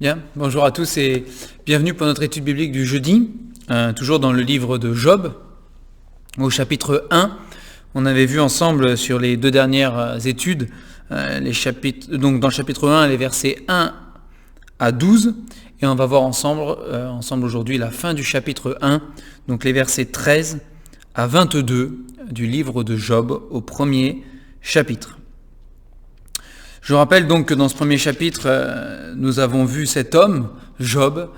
Bien, bonjour à tous et bienvenue pour notre étude biblique du jeudi, toujours dans le livre de Job, au chapitre 1. On avait vu ensemble sur les deux dernières études, les chapitres, donc dans le chapitre 1, les versets 1 à 12, et on va voir ensemble aujourd'hui la fin du chapitre 1, donc les versets 13 à 22 du livre de Job au premier chapitre. Je rappelle donc que dans ce premier chapitre, nous avons vu cet homme, Job,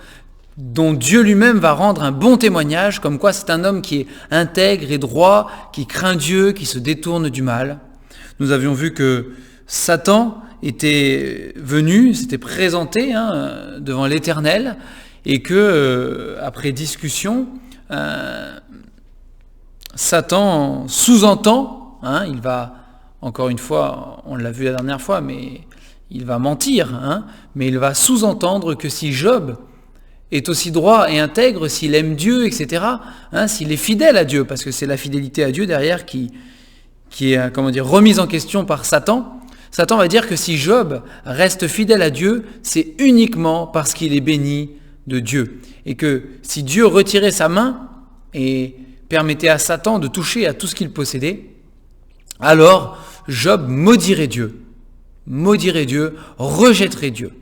dont Dieu lui-même va rendre un bon témoignage, comme quoi c'est un homme qui est intègre et droit, qui craint Dieu, qui se détourne du mal. Nous avions vu que Satan était venu, s'était présenté devant l'Éternel, et que, après discussion, Satan sous-entend, il va... Encore une fois, on l'a vu la dernière fois, mais il va mentir, mais il va sous-entendre que si Job est aussi droit et intègre, s'il aime Dieu, etc., s'il est fidèle à Dieu, parce que c'est la fidélité à Dieu derrière qui est remise en question par Satan. Satan va dire que si Job reste fidèle à Dieu, c'est uniquement parce qu'il est béni de Dieu. Et que si Dieu retirait sa main et permettait à Satan de toucher à tout ce qu'il possédait, alors Job maudirait Dieu, rejetterait Dieu.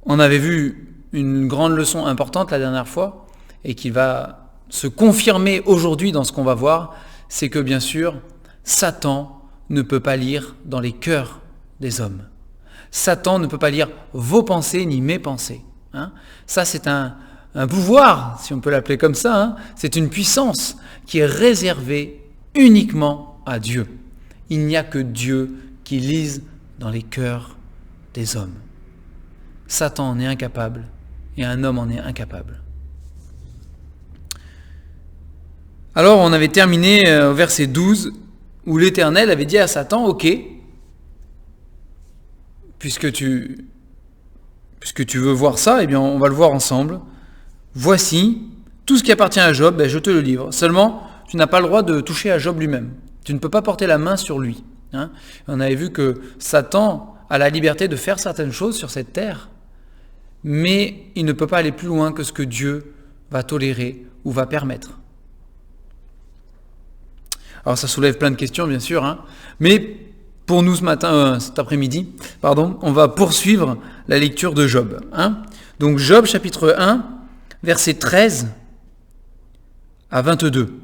On avait vu une grande leçon importante la dernière fois et qui va se confirmer aujourd'hui dans ce qu'on va voir, c'est que bien sûr, Satan ne peut pas lire dans les cœurs des hommes. Satan ne peut pas lire vos pensées ni mes pensées. Ça, c'est un pouvoir, si on peut l'appeler comme ça, c'est une puissance qui est réservée uniquement à Dieu. Il n'y a que Dieu qui lise dans les cœurs des hommes. Satan en est incapable et un homme en est incapable. Alors on avait terminé au verset 12 où l'Éternel avait dit à Satan, ok, puisque tu veux voir ça, eh bien on va le voir ensemble. Voici tout ce qui appartient à Job, je te le livre. Seulement, tu n'as pas le droit de toucher à Job lui-même. Tu ne peux pas porter la main sur lui. On avait vu que Satan a la liberté de faire certaines choses sur cette terre, mais il ne peut pas aller plus loin que ce que Dieu va tolérer ou va permettre. Alors ça soulève plein de questions, bien sûr, mais pour nous cet après-midi, on va poursuivre la lecture de Job. Donc Job chapitre 1, verset 13 à 22.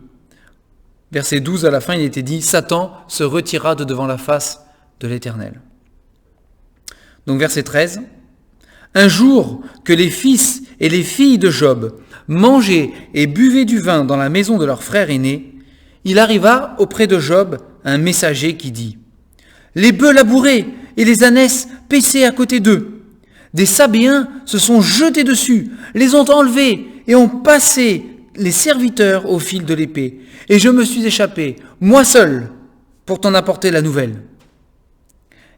Verset 12, à la fin, il était dit « Satan se retira de devant la face de l'Éternel. » Donc verset 13. « Un jour que les fils et les filles de Job mangeaient et buvaient du vin dans la maison de leur frère aîné, il arriva auprès de Job un messager qui dit « Les bœufs labourés et les ânesses paissés à côté d'eux. Des Sabéens se sont jetés dessus, les ont enlevés et ont passé les serviteurs au fil de l'épée. Et je me suis échappé, moi seul, pour t'en apporter la nouvelle. »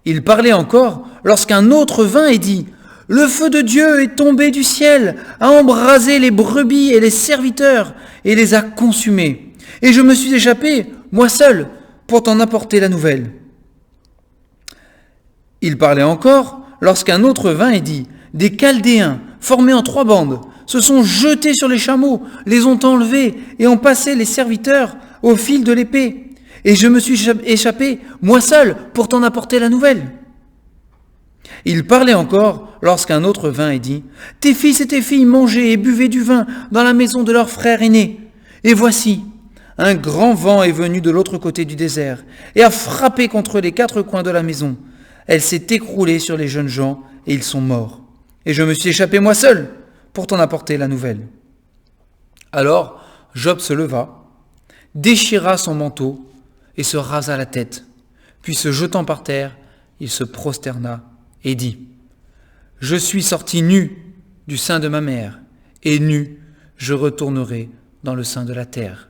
Il parlait encore lorsqu'un autre vint et dit « Le feu de Dieu est tombé du ciel, a embrasé les brebis et les serviteurs, et les a consumés. Et je me suis échappé, moi seul, pour t'en apporter la nouvelle. » Il parlait encore lorsqu'un autre vint et dit « Des Chaldéens, formés en 3 bandes, se sont jetés sur les chameaux, les ont enlevés et ont passé les serviteurs au fil de l'épée. Et je me suis échappé, moi seul, pour t'en apporter la nouvelle. » Il parlait encore lorsqu'un autre vint et dit « Tes fils et tes filles mangeaient et buvaient du vin dans la maison de leur frère aîné. Et voici, un grand vent est venu de l'autre côté du désert et a frappé contre les 4 coins de la maison. Elle s'est écroulée sur les jeunes gens et ils sont morts. Et je me suis échappé moi seul pour t'en apporter la nouvelle. » Alors Job se leva, déchira son manteau et se rasa la tête. Puis se jetant par terre, il se prosterna et dit « Je suis sorti nu du sein de ma mère, et nu je retournerai dans le sein de la terre.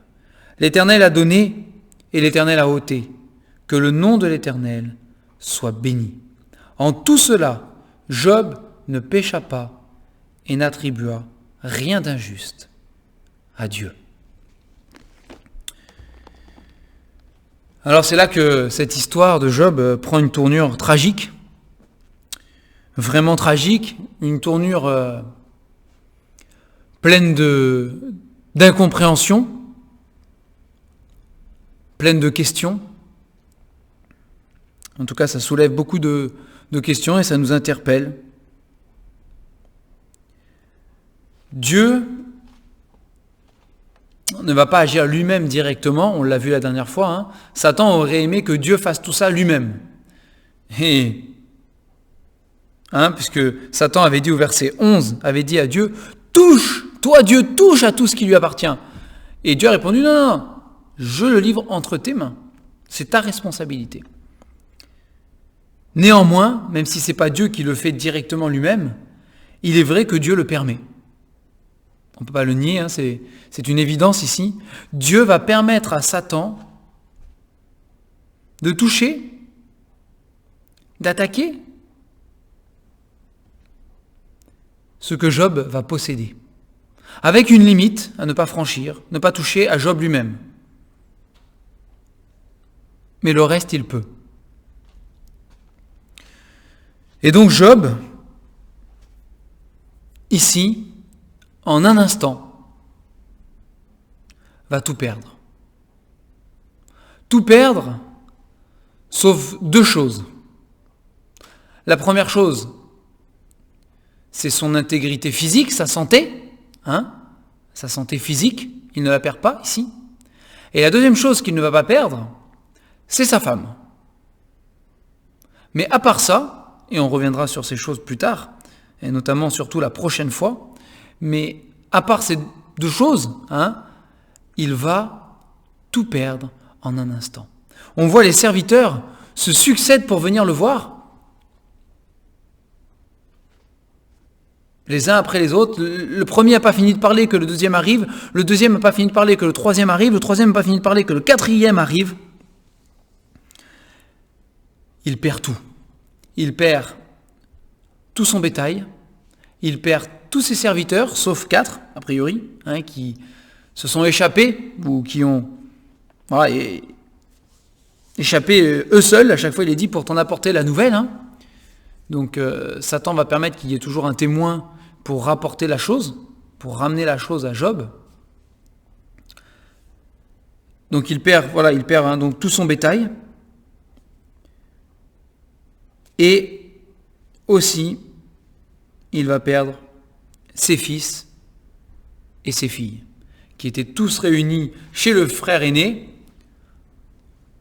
L'Éternel a donné et l'Éternel a ôté. Que le nom de l'Éternel soit béni. » En tout cela, Job ne pécha pas et n'attribua rien d'injuste à Dieu. Alors c'est là que cette histoire de Job prend une tournure tragique. vraiment tragique, une tournure pleine d'incompréhension, pleine de questions. En tout cas, ça soulève beaucoup de questions et ça nous interpelle. Dieu ne va pas agir lui-même directement, on l'a vu la dernière fois. Hein. Satan aurait aimé que Dieu fasse tout ça lui-même. Et puisque Satan avait dit au verset 11, avait dit à Dieu, touche, toi Dieu, touche à tout ce qui lui appartient. Et Dieu a répondu, non, je le livre entre tes mains, c'est ta responsabilité. Néanmoins, même si ce n'est pas Dieu qui le fait directement lui-même, il est vrai que Dieu le permet. On ne peut pas le nier, hein, c'est une évidence ici. Dieu va permettre à Satan de toucher, d'attaquer ce que Job va posséder. Avec une limite à ne pas franchir, ne pas toucher à Job lui-même. Mais le reste, il peut. Et donc Job, ici, en un instant, va tout perdre. Tout perdre, sauf deux choses. La première chose, c'est son intégrité physique, sa santé, sa santé physique, il ne la perd pas ici. Et la deuxième chose qu'il ne va pas perdre, c'est sa femme. Mais à part ça, et on reviendra sur ces choses plus tard, et notamment surtout la prochaine fois, mais à part ces deux choses, il va tout perdre en un instant. On voit les serviteurs se succèdent pour venir le voir, les uns après les autres. Le premier n'a pas fini de parler que le deuxième arrive, le deuxième n'a pas fini de parler que le troisième arrive, le troisième n'a pas fini de parler que le quatrième arrive. Il perd tout. Il perd tout son bétail, il perd tous ses serviteurs, sauf 4, a priori, qui se sont échappés, ou qui ont échappé eux seuls. À chaque fois, il est dit pour t'en apporter la nouvelle. Donc, Satan va permettre qu'il y ait toujours un témoin pour rapporter la chose, pour ramener la chose à Job. Donc, il perd donc tout son bétail. Et aussi, il va perdre ses fils et ses filles, qui étaient tous réunis chez le frère aîné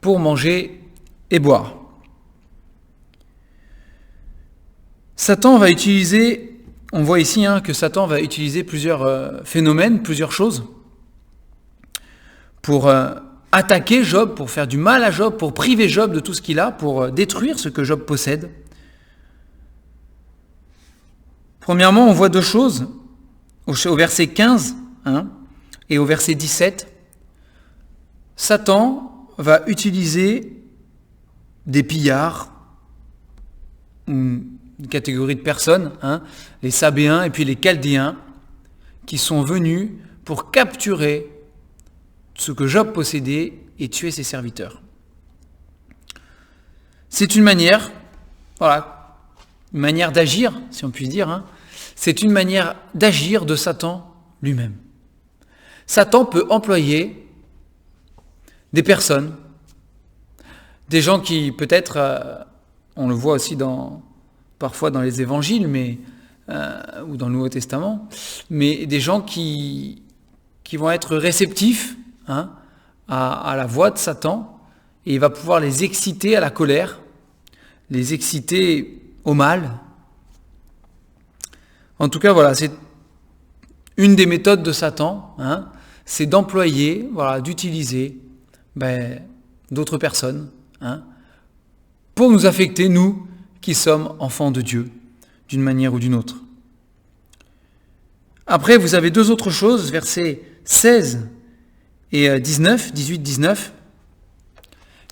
pour manger et boire. Satan va utiliser, on voit ici que Satan va utiliser plusieurs phénomènes, plusieurs choses, pour attaquer Job, pour faire du mal à Job, pour priver Job de tout ce qu'il a, pour détruire ce que Job possède. Premièrement, on voit deux choses au verset 15 et au verset 17. Satan va utiliser des pillards, une catégorie de personnes, les Sabéens et puis les Chaldéens, qui sont venus pour capturer ce que Job possédait et tuer ses serviteurs. C'est une manière, une manière d'agir, si on peut dire. C'est une manière d'agir de Satan lui-même. Satan peut employer des personnes, des gens qui peut-être, on le voit aussi parfois dans les évangiles, ou dans le Nouveau Testament, mais des gens qui vont être réceptifs à la voix de Satan, et il va pouvoir les exciter à la colère, les exciter au mal. En tout cas, c'est une des méthodes de Satan, c'est d'employer, d'utiliser d'autres personnes pour nous affecter, nous qui sommes enfants de Dieu, d'une manière ou d'une autre. Après, vous avez deux autres choses, versets 16 et 18-19,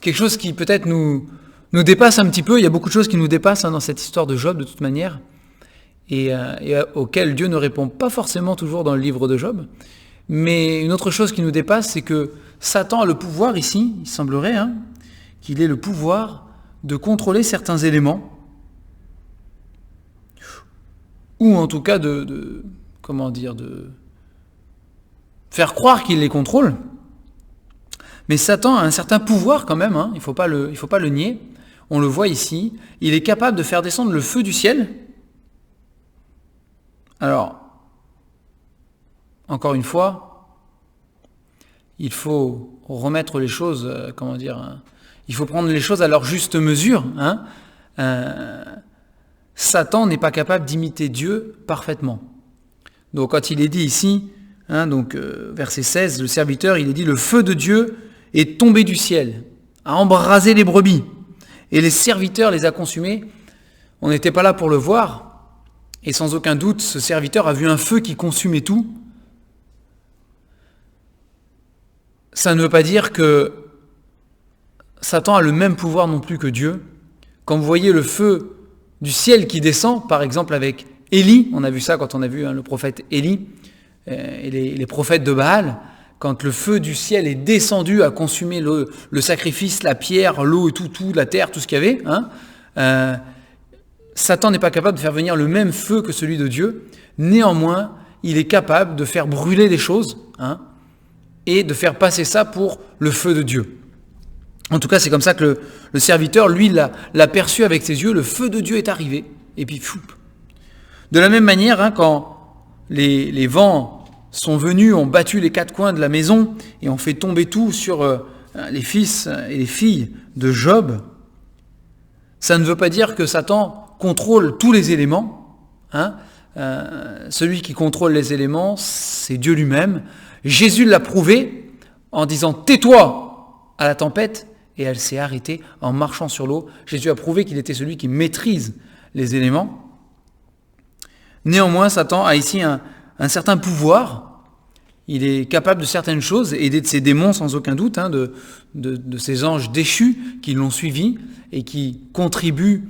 quelque chose qui peut-être nous dépasse un petit peu. Il y a beaucoup de choses qui nous dépassent dans cette histoire de Job de toute manière, et auxquelles Dieu ne répond pas forcément toujours dans le livre de Job. Mais une autre chose qui nous dépasse, c'est que Satan a le pouvoir ici, il semblerait qu'il ait le pouvoir de contrôler certains éléments. ou en tout cas de faire croire qu'il les contrôle. Mais Satan a un certain pouvoir quand même, il ne faut pas le nier. On le voit ici, il est capable de faire descendre le feu du ciel. Alors, encore une fois, il faut remettre les choses, il faut prendre les choses à leur juste mesure. Satan n'est pas capable d'imiter Dieu parfaitement. Donc quand il est dit ici, verset 16, le serviteur, il est dit, le feu de Dieu est tombé du ciel, a embrasé les brebis, et les serviteurs les a consumés. On n'était pas là pour le voir, et sans aucun doute, ce serviteur a vu un feu qui consumait tout. Ça ne veut pas dire que Satan a le même pouvoir non plus que Dieu. Quand vous voyez le feu du ciel qui descend, par exemple avec Élie, on a vu ça quand on a vu le prophète Élie, et les prophètes de Baal, quand le feu du ciel est descendu à consumer le sacrifice, la pierre, l'eau et tout, la terre, tout ce qu'il y avait, Satan n'est pas capable de faire venir le même feu que celui de Dieu. Néanmoins, il est capable de faire brûler des choses, et de faire passer ça pour le feu de Dieu. En tout cas, c'est comme ça que le serviteur, lui, l'a perçu avec ses yeux, le feu de Dieu est arrivé, et puis fou. De la même manière, quand les vents sont venus, ont battu les quatre coins de la maison, et ont fait tomber tout sur les fils et les filles de Job, ça ne veut pas dire que Satan contrôle tous les éléments. Celui qui contrôle les éléments, c'est Dieu lui-même. Jésus l'a prouvé en disant « Tais-toi » à la tempête, et elle s'est arrêtée en marchant sur l'eau. Jésus a prouvé qu'il était celui qui maîtrise les éléments. Néanmoins, Satan a ici un certain pouvoir. Il est capable de certaines choses, aidé de ses démons sans aucun doute, de ses anges déchus qui l'ont suivi et qui contribuent,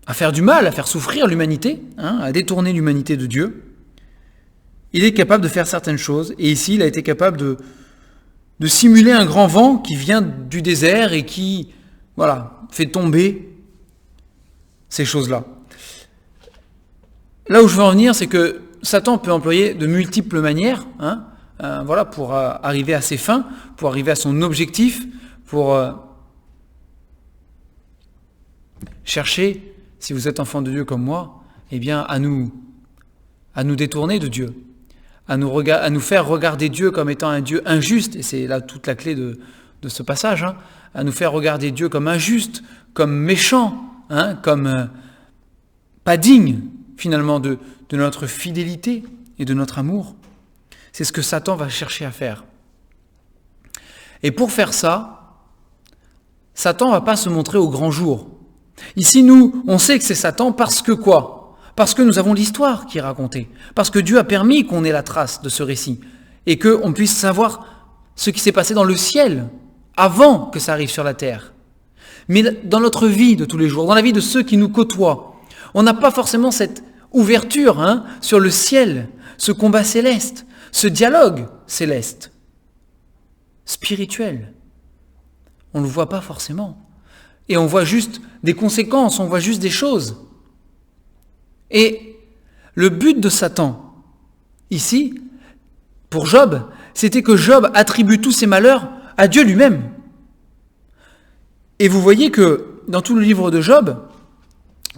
à faire du mal, à faire souffrir l'humanité, à détourner l'humanité de Dieu. Il est capable de faire certaines choses, et ici, il a été capable de simuler un grand vent qui vient du désert et qui, fait tomber ces choses-là. Là où je veux en venir, c'est que Satan peut employer de multiples manières, pour arriver à ses fins, pour arriver à son objectif, pour chercher, si vous êtes enfant de Dieu comme moi, à nous détourner de Dieu, à nous faire regarder Dieu comme étant un Dieu injuste, et c'est là toute la clé de ce passage, à nous faire regarder Dieu comme injuste, comme méchant, comme pas digne finalement de notre fidélité et de notre amour. C'est ce que Satan va chercher à faire. Et pour faire ça, Satan ne va pas se montrer au grand jour. Ici, nous, on sait que c'est Satan parce que quoi ? Parce que nous avons l'histoire qui est racontée. Parce que Dieu a permis qu'on ait la trace de ce récit. Et qu'on puisse savoir ce qui s'est passé dans le ciel avant que ça arrive sur la terre. Mais dans notre vie de tous les jours, dans la vie de ceux qui nous côtoient, on n'a pas forcément cette ouverture sur le ciel, ce combat céleste, ce dialogue céleste, spirituel. On ne le voit pas forcément. Et on voit juste des conséquences, on voit juste des choses. Et le but de Satan, ici, pour Job, c'était que Job attribue tous ses malheurs à Dieu lui-même. Et vous voyez que dans tout le livre de Job,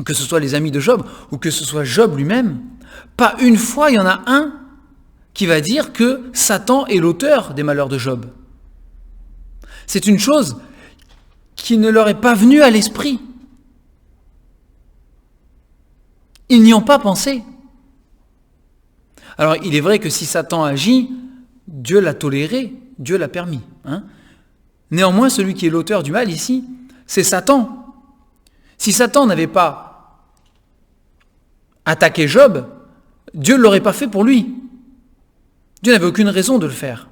que ce soit les amis de Job ou que ce soit Job lui-même, pas une fois il y en a un qui va dire que Satan est l'auteur des malheurs de Job. C'est une chose qui ne leur est pas venue à l'esprit. Ils n'y ont pas pensé. Alors il est vrai que si Satan agit, Dieu l'a toléré, Dieu l'a permis. Néanmoins, celui qui est l'auteur du mal ici, c'est Satan. Si Satan n'avait pas attaqué Job, Dieu ne l'aurait pas fait pour lui. Dieu n'avait aucune raison de le faire.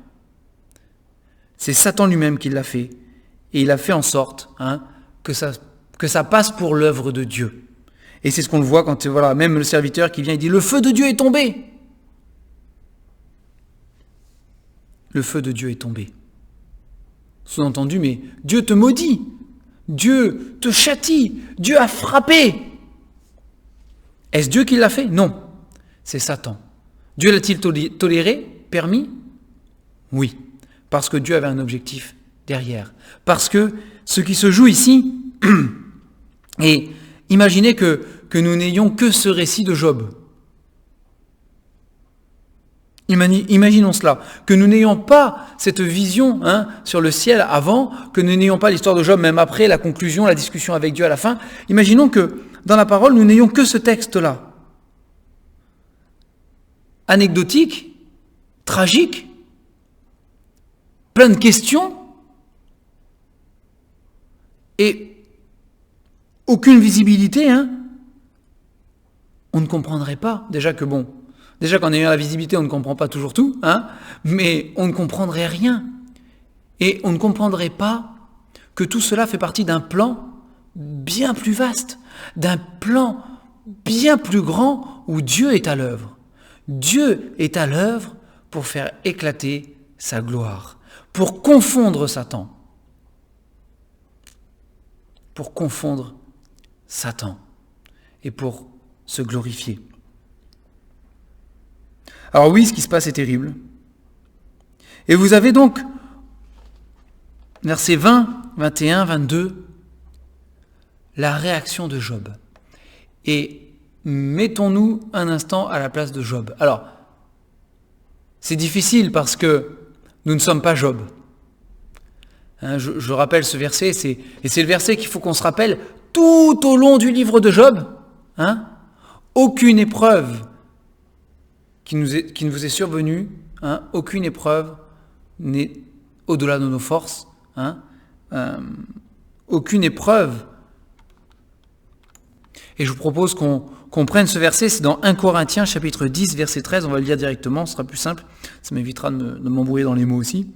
C'est Satan lui-même qui l'a fait. Et il a fait en sorte que ça passe pour l'œuvre de Dieu. Et c'est ce qu'on le voit quand, même le serviteur qui vient, il dit « Le feu de Dieu est tombé !» Le feu de Dieu est tombé. Sous-entendu, mais Dieu te maudit, Dieu te châtie, Dieu a frappé. Est-ce Dieu qui l'a fait? Non, c'est Satan. Dieu l'a-t-il toléré, permis? Oui, parce que Dieu avait un objectif derrière. Parce que ce qui se joue ici, et imaginez que nous n'ayons que ce récit de Job. Imaginons cela, que nous n'ayons pas cette vision sur le ciel avant, que nous n'ayons pas l'histoire de Job même après, la conclusion, la discussion avec Dieu à la fin. Imaginons que dans la parole, nous n'ayons que ce texte-là. Anecdotique, tragique, plein de questions, et aucune visibilité, on ne comprendrait pas. Déjà qu'en ayant la visibilité, on ne comprend pas toujours tout, mais on ne comprendrait rien. Et on ne comprendrait pas que tout cela fait partie d'un plan bien plus vaste, d'un plan bien plus grand où Dieu est à l'œuvre. Dieu est à l'œuvre pour faire éclater sa gloire, pour confondre Satan. Pour confondre Satan et pour se glorifier. Alors oui, ce qui se passe est terrible. Et vous avez donc, versets 20, 21, 22, la réaction de Job. Et mettons-nous un instant à la place de Job. Alors, c'est difficile parce que nous ne sommes pas Job. Je rappelle ce verset, et c'est le verset qu'il faut qu'on se rappelle tout au long du livre de Job. Aucune épreuve qui nous est survenue, aucune épreuve n'est au-delà de nos forces. Aucune épreuve. Et je vous propose qu'on prenne ce verset, c'est dans 1 Corinthiens chapitre 10, verset 13, on va le lire directement, ce sera plus simple, ça m'évitera de m'embrouiller dans les mots aussi.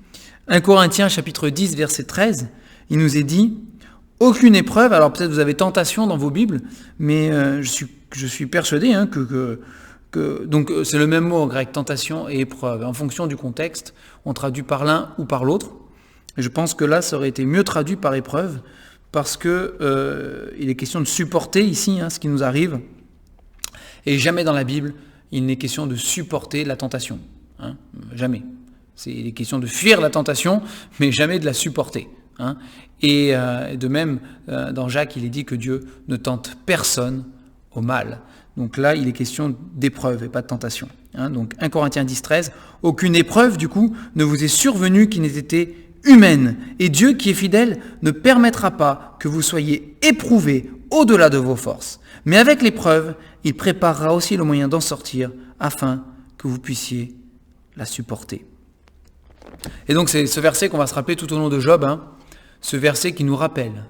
1 Corinthiens chapitre 10, verset 13, il nous est dit, aucune épreuve, alors peut-être vous avez tentation dans vos Bibles, mais je suis persuadé donc c'est le même mot en grec, tentation et épreuve. En fonction du contexte, on traduit par l'un ou par l'autre. Et je pense que là, ça aurait été mieux traduit par épreuve, parce que il est question de supporter ici ce qui nous arrive. Et jamais dans la Bible, il n'est question de supporter la tentation. Jamais. Il est question de fuir la tentation, mais jamais de la supporter. Et de même, dans Jacques, il est dit que Dieu ne tente personne au mal. Donc là, il est question d'épreuve et pas de tentation. Donc 1 Corinthiens 10, 13, aucune épreuve, du coup, ne vous est survenue qui n'ait été humaine. Et Dieu, qui est fidèle, ne permettra pas que vous soyez éprouvés au-delà de vos forces. Mais avec l'épreuve, il préparera aussi le moyen d'en sortir, afin que vous puissiez la supporter. Et donc c'est ce verset qu'on va se rappeler tout au long de Job, ce verset qui nous rappelle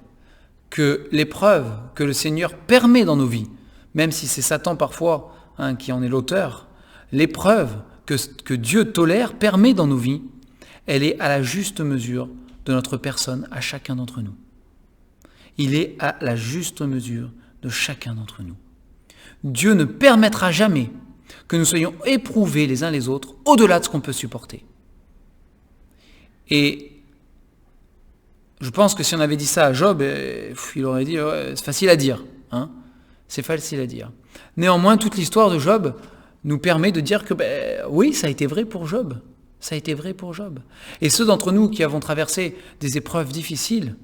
que l'épreuve que le Seigneur permet dans nos vies, même si c'est Satan parfois qui en est l'auteur, l'épreuve que Dieu tolère, permet dans nos vies, elle est à la juste mesure de notre personne, à chacun d'entre nous. Il est à la juste mesure de chacun d'entre nous. Dieu ne permettra jamais que nous soyons éprouvés les uns les autres au-delà de ce qu'on peut supporter. Et je pense que si on avait dit ça à Job, il aurait dit c'est facile à dire. C'est facile à dire. Néanmoins, toute l'histoire de Job nous permet de dire que oui, ça a été vrai pour Job. Ça a été vrai pour Job. Et ceux d'entre nous qui avons traversé des épreuves difficiles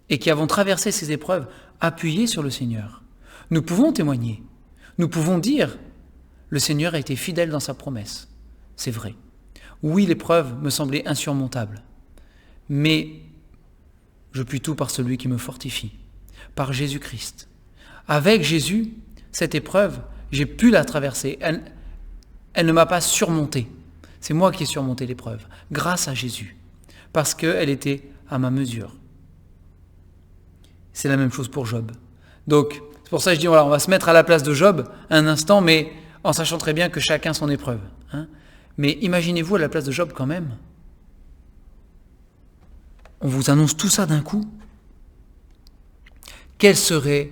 et qui avons traversé ces épreuves appuyées sur le Seigneur, nous pouvons témoigner. Nous pouvons dire, le Seigneur a été fidèle dans sa promesse. C'est vrai. Oui, l'épreuve me semblait insurmontable, mais je puis tout par celui qui me fortifie, par Jésus-Christ. Avec Jésus, cette épreuve, j'ai pu la traverser. Elle ne m'a pas surmonté. C'est moi qui ai surmonté l'épreuve, grâce à Jésus, parce qu'elle était à ma mesure. C'est la même chose pour Job. Donc, c'est pour ça que je dis, voilà, on va se mettre à la place de Job un instant, mais en sachant très bien que chacun son épreuve. Mais imaginez-vous à la place de Job quand même. On vous annonce tout ça d'un coup. Quelle serait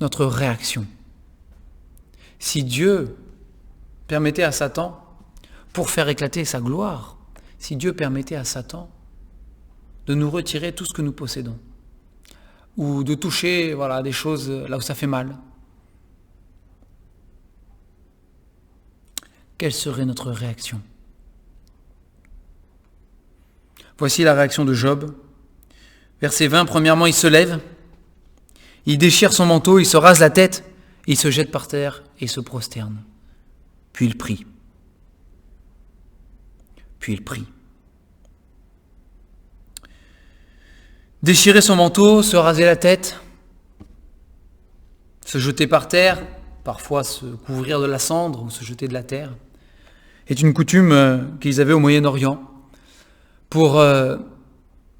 notre réaction si Dieu permettait à Satan, pour faire éclater sa gloire, si Dieu permettait à Satan de nous retirer tout ce que nous possédons, ou de toucher des choses là où ça fait mal, quelle serait notre réaction? Voici la réaction de Job. Verset 20, premièrement, il se lève, il déchire son manteau, il se rase la tête, il se jette par terre et se prosterne. Puis il prie. Puis il prie. Déchirer son manteau, se raser la tête, se jeter par terre, parfois se couvrir de la cendre ou se jeter de la terre, est une coutume qu'ils avaient au Moyen-Orient pour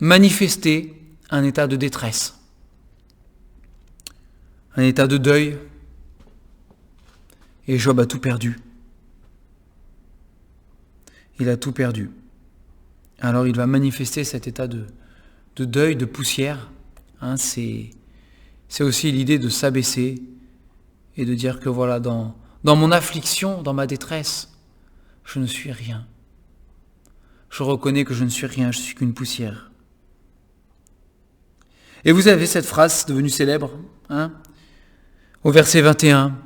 manifester un état de détresse, un état de deuil. Et Job a tout perdu. Il a tout perdu. Alors il va manifester cet état de deuil, de poussière. C'est aussi l'idée de s'abaisser et de dire que voilà, dans mon affliction, dans ma détresse, je ne suis rien. Je reconnais que je ne suis rien, je suis qu'une poussière. Et vous avez cette phrase devenue célèbre, au verset 21,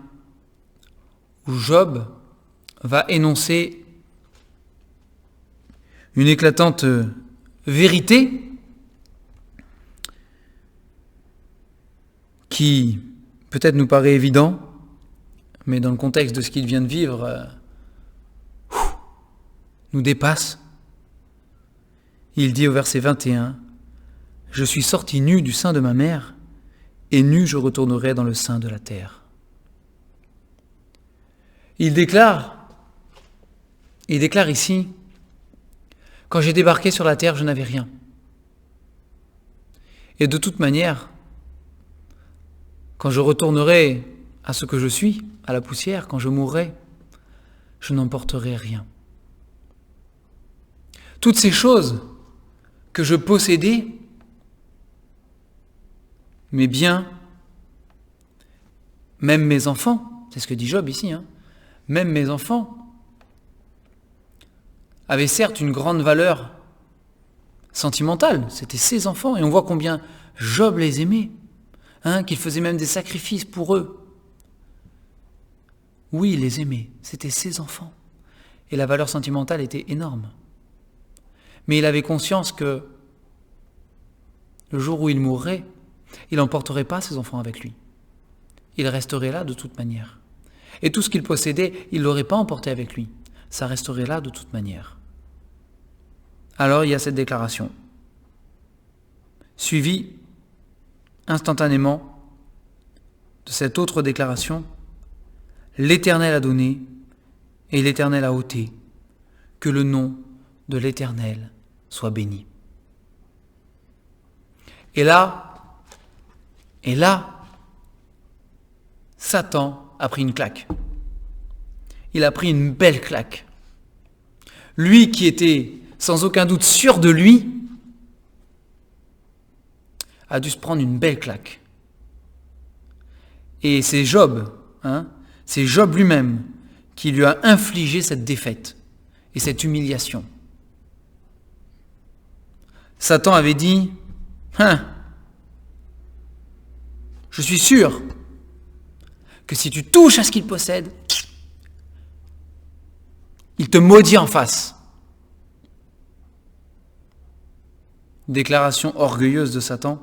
où Job va énoncer une éclatante vérité qui peut-être nous paraît évident, mais dans le contexte de ce qu'il vient de vivre, nous dépasse. Il dit au verset 21, « Je suis sorti nu du sein de ma mère, et nu je retournerai dans le sein de la terre. » Il déclare ici, « Quand j'ai débarqué sur la terre, je n'avais rien. Et de toute manière, quand je retournerai à ce que je suis, à la poussière, quand je mourrai, je n'emporterai rien. Toutes ces choses que je possédais, mes biens, même mes enfants, c'est ce que dit Job ici, même mes enfants, avaient certes une grande valeur sentimentale, c'était ses enfants, et on voit combien Job les aimait, qu'il faisait même des sacrifices pour eux. Oui, il les aimait, c'était ses enfants, et la valeur sentimentale était énorme. Mais il avait conscience que le jour où il mourrait, il n'emporterait pas ses enfants avec lui. Il resterait là de toute manière. Et tout ce qu'il possédait, il ne l'aurait pas emporté avec lui. Ça resterait là de toute manière. Alors il y a cette déclaration, suivie instantanément de cette autre déclaration, « L'Éternel a donné et l'Éternel a ôté, que le nom de l'Éternel soit béni. » Et là, Satan a pris une claque. Il a pris une belle claque. Lui qui était sans aucun doute sûr de lui, a dû se prendre une belle claque. Et c'est Job lui-même qui lui a infligé cette défaite et cette humiliation. Satan avait dit, je suis sûr que si tu touches à ce qu'il possède, il te maudit en face. Déclaration orgueilleuse de Satan.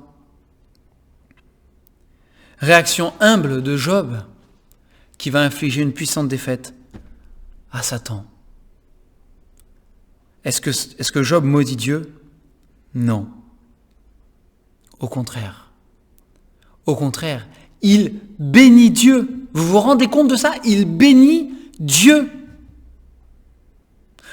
Réaction humble de Job qui va infliger une puissante défaite à Satan. Est-ce que Job maudit Dieu? Non. Au contraire. Au contraire, il bénit Dieu. Vous vous rendez compte de ça? Il bénit Dieu.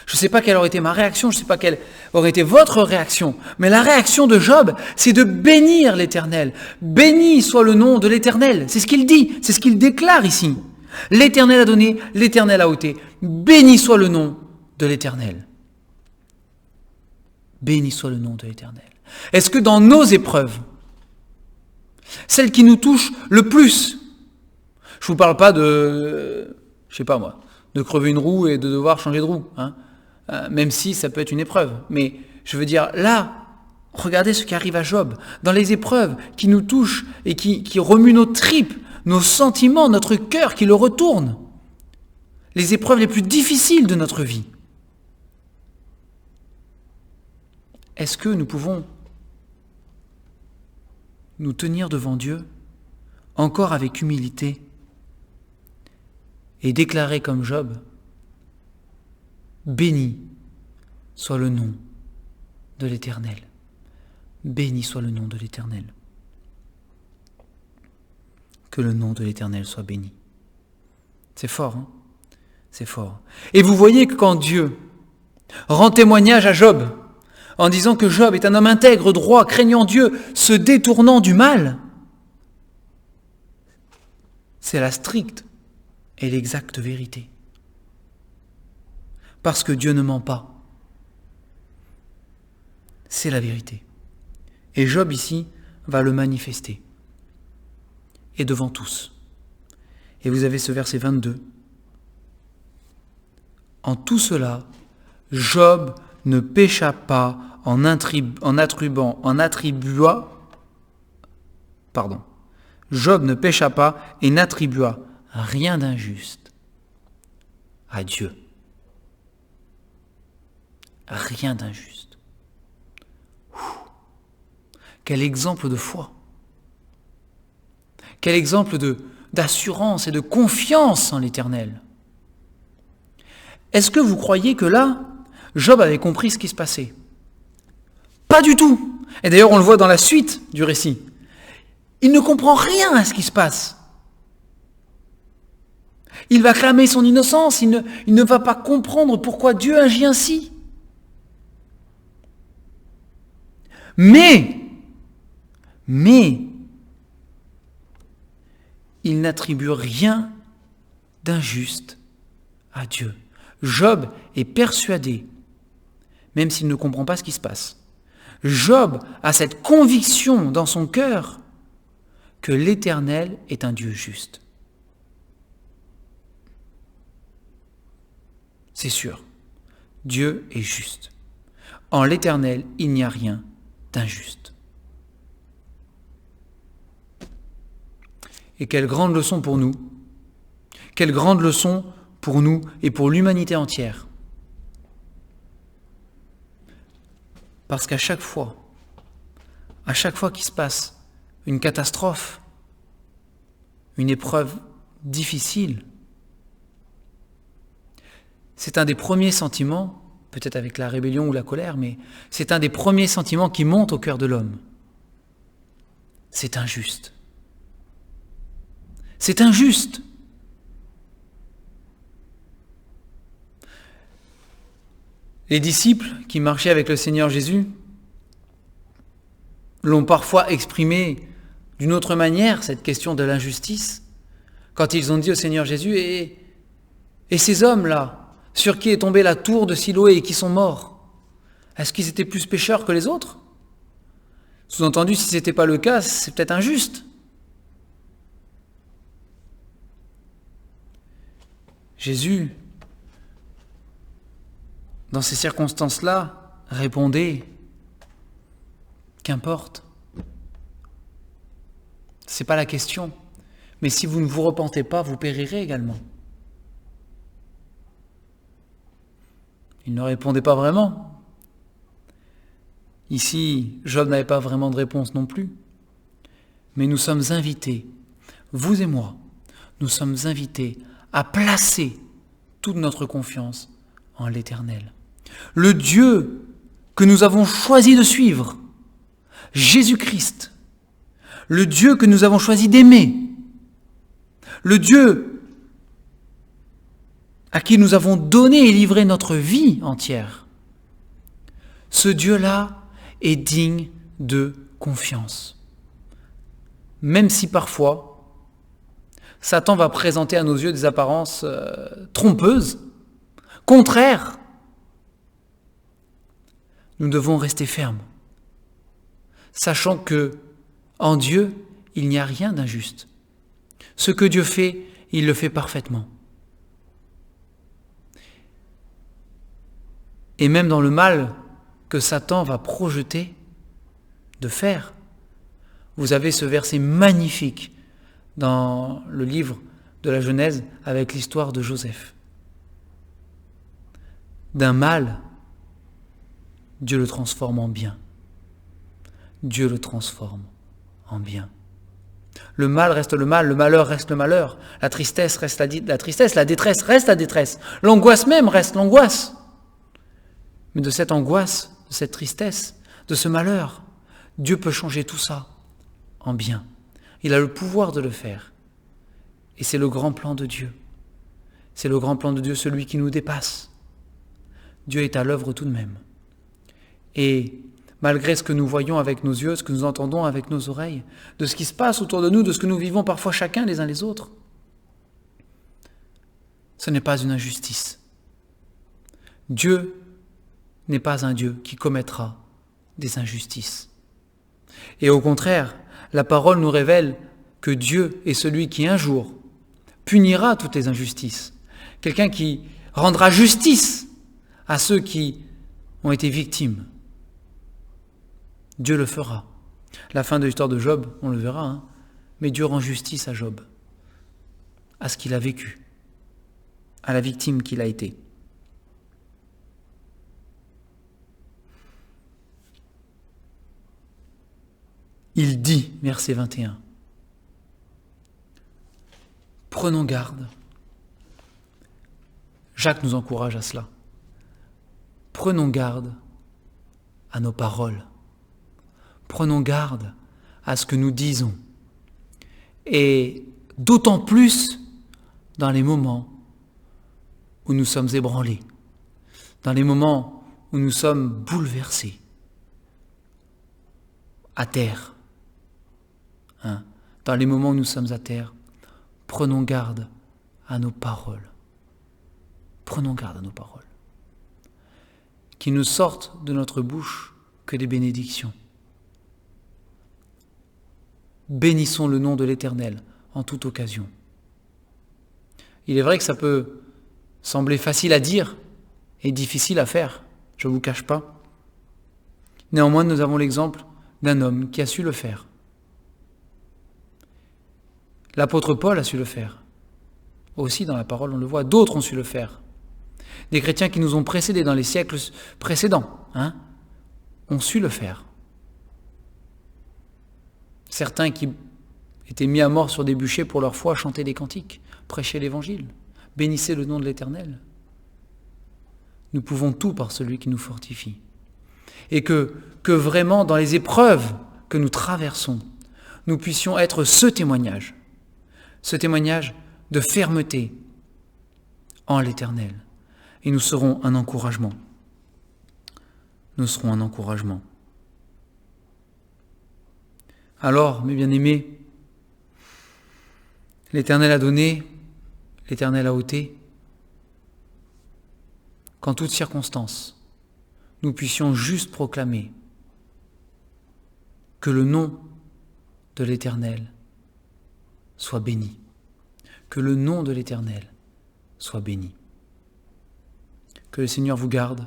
Je ne sais pas quelle aurait été ma réaction, je ne sais pas quelle aurait été votre réaction, mais la réaction de Job, c'est de bénir l'Éternel. Béni soit le nom de l'Éternel. C'est ce qu'il dit, c'est ce qu'il déclare ici. L'Éternel a donné, l'Éternel a ôté. Béni soit le nom de l'Éternel. Béni soit le nom de l'Éternel. Est-ce que dans nos épreuves, celles qui nous touchent le plus, je ne vous parle pas de crever une roue et de devoir changer de roue, même si ça peut être une épreuve. Mais je veux dire, là, regardez ce qui arrive à Job. Dans les épreuves qui nous touchent et qui remuent nos tripes, nos sentiments, notre cœur qui le retourne. les épreuves les plus difficiles de notre vie. Est-ce que nous pouvons nous tenir devant Dieu, encore avec humilité, et déclarer comme Job, « Béni soit le nom de l'Éternel. Béni soit le nom de l'Éternel. » Que le nom de l'Éternel soit béni. C'est fort, hein? C'est fort. Et vous voyez que quand Dieu rend témoignage à Job, en disant que Job est un homme intègre, droit, craignant Dieu, se détournant du mal, c'est la stricte et l'exacte vérité. Parce que Dieu ne ment pas. C'est la vérité. Et Job ici va le manifester. Et devant tous. Et vous avez ce verset 22. En tout cela, Job ne pécha pas Job ne pécha pas et n'attribua rien d'injuste à Dieu. Rien d'injuste. Quel exemple de foi. Quel exemple d'assurance et de confiance en l'Éternel. Est-ce que vous croyez que là, Job avait compris ce qui se passait? Pas du tout. Et d'ailleurs, on le voit dans la suite du récit. Il ne comprend rien à ce qui se passe. Il va clamer son innocence, il ne va pas comprendre pourquoi Dieu agit ainsi. Mais, il n'attribue rien d'injuste à Dieu. Job est persuadé, même s'il ne comprend pas ce qui se passe. Job a cette conviction dans son cœur que l'Éternel est un Dieu juste. C'est sûr, Dieu est juste. En l'Éternel, il n'y a rien d'injuste. Et quelle grande leçon pour nous, quelle grande leçon pour nous et pour l'humanité entière. Parce qu'à chaque fois qu'il se passe une catastrophe, une épreuve difficile, c'est un des premiers sentiments, peut-être avec la rébellion ou la colère, mais c'est un des premiers sentiments qui monte au cœur de l'homme. C'est injuste. C'est injuste. Les disciples qui marchaient avec le Seigneur Jésus l'ont parfois exprimé d'une autre manière, cette question de l'injustice, quand ils ont dit au Seigneur Jésus, et ces hommes-là, sur qui est tombée la tour de Siloé et qui sont morts, est-ce qu'ils étaient plus pécheurs que les autres? Sous-entendu, si ce n'était pas le cas, c'est peut-être injuste. Jésus, dans ces circonstances-là, répondait « Qu'importe, ce n'est pas la question, mais si vous ne vous repentez pas, vous périrez également. » Il ne répondait pas vraiment. Ici, Job n'avait pas vraiment de réponse non plus. Mais nous sommes invités, vous et moi, nous sommes invités à placer toute notre confiance en l'Éternel. Le Dieu que nous avons choisi de suivre, Jésus-Christ, le Dieu que nous avons choisi d'aimer, le Dieu à qui nous avons donné et livré notre vie entière, ce Dieu-là est digne de confiance. Même si parfois, Satan va présenter à nos yeux des apparences trompeuses, contraires, nous devons rester fermes, sachant que en Dieu, il n'y a rien d'injuste. Ce que Dieu fait, il le fait parfaitement. Et même dans le mal que Satan va projeter de faire, vous avez ce verset magnifique dans le livre de la Genèse avec l'histoire de Joseph. d'un mal, Dieu le transforme en bien. Dieu le transforme en bien. Le mal reste le mal, le malheur reste le malheur, la tristesse reste la tristesse, la détresse reste la détresse, l'angoisse même reste l'angoisse. Mais de cette angoisse, de cette tristesse, de ce malheur, Dieu peut changer tout ça en bien. Il a le pouvoir de le faire. Et c'est le grand plan de Dieu. C'est le grand plan de Dieu, celui qui nous dépasse. Dieu est à l'œuvre tout de même. Et malgré ce que nous voyons avec nos yeux, ce que nous entendons avec nos oreilles, de ce qui se passe autour de nous, de ce que nous vivons parfois chacun les uns les autres, ce n'est pas une injustice. Dieu n'est pas un Dieu qui commettra des injustices. Et au contraire, la parole nous révèle que Dieu est celui qui un jour punira toutes les injustices. Quelqu'un qui rendra justice à ceux qui ont été victimes. Dieu le fera. La fin de l'histoire de Job, on le verra, hein, mais Dieu rend justice à Job, à ce qu'il a vécu, à la victime qu'il a été. Il dit, verset 21, « Prenons garde ». Jacques nous encourage à cela. Prenons garde à nos paroles. Prenons garde à ce que nous disons. Et d'autant plus dans les moments où nous sommes ébranlés, dans les moments où nous sommes bouleversés, à terre. Dans les moments où nous sommes à terre, prenons garde à nos paroles. Prenons garde à nos paroles. Qu'il ne sortent de notre bouche que des bénédictions. Bénissons le nom de l'Éternel en toute occasion. Il est vrai que ça peut sembler facile à dire et difficile à faire, je ne vous cache pas. Néanmoins, nous avons l'exemple d'un homme qui a su le faire. L'apôtre Paul a su le faire. Aussi dans la parole, on le voit, d'autres ont su le faire. Des chrétiens qui nous ont précédés dans les siècles précédents, ont su le faire. Certains qui étaient mis à mort sur des bûchers pour leur foi chantaient des cantiques, prêchaient l'évangile, bénissaient le nom de l'Éternel. Nous pouvons tout par celui qui nous fortifie. Et que vraiment dans les épreuves que nous traversons, nous puissions être ce témoignage de fermeté en l'Éternel. Et nous serons un encouragement. Nous serons un encouragement. Alors, mes bien-aimés, l'Éternel a donné, l'Éternel a ôté, qu'en toutes circonstances, nous puissions juste proclamer que le nom de l'Éternel soit béni. Que le nom de l'Éternel soit béni. Que le Seigneur vous garde,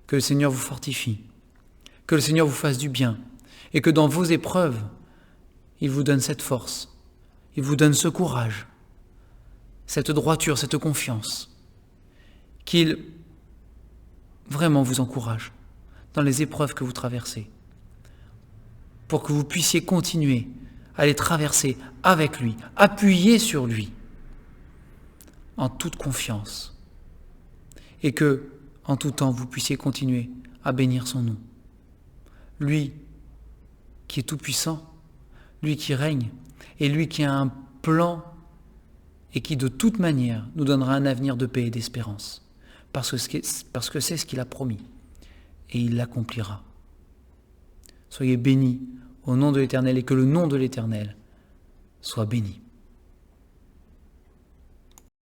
que le Seigneur vous fortifie, que le Seigneur vous fasse du bien, et que dans vos épreuves, il vous donne cette force, il vous donne ce courage, cette droiture, cette confiance, qu'il vraiment vous encourage dans les épreuves que vous traversez, pour que vous puissiez continuer à les traverser avec lui, appuyé sur lui, en toute confiance, et que, en tout temps, vous puissiez continuer à bénir son nom. Lui qui est tout-puissant, lui qui règne, et lui qui a un plan et qui, de toute manière, nous donnera un avenir de paix et d'espérance, parce que c'est ce qu'il a promis, et il l'accomplira. Soyez bénis au nom de l'Éternel, et que le nom de l'Éternel soit béni.